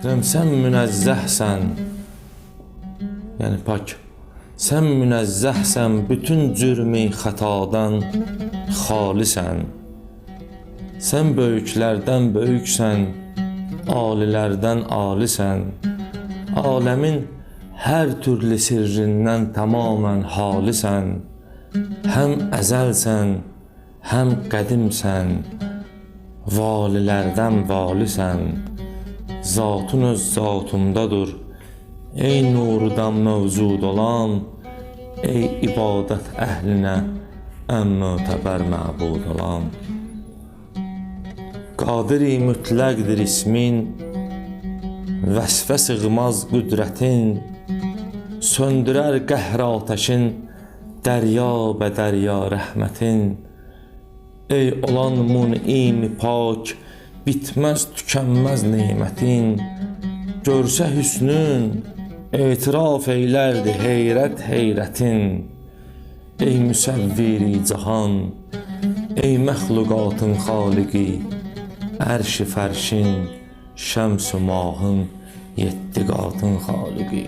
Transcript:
Sen münezzehsen, yani pak. Sen münezzehsen, bütün cürmi xatadan xalisen. Sen böyüklerden böyüksen, alilerden alisən. Alemin her türlü sirrinden tamamen halisən. Hem ezelsen, hem qədimsən, valilerden valisən. Zatın öz zatımdadır, ey nurdan mevcud olan, ey ibadet əhlinə ən mötəbər məbud olan. Qadir-i mütləqdir ismin, vəsfə sığmaz qüdrətin, söndürər qəhr ateşin, dərya bə dərya rəhmətin. Ey olan mun'im pak, bitməz tükənməz nemətin. Görsə hüsnün, etiraf eylərdi heyrət heyrətin. Ey müsəvviri cahan, ey məxluqatın xaliqi, ərş-i fərşin, şəms-ü mahın, yeddi qatın xaliqi.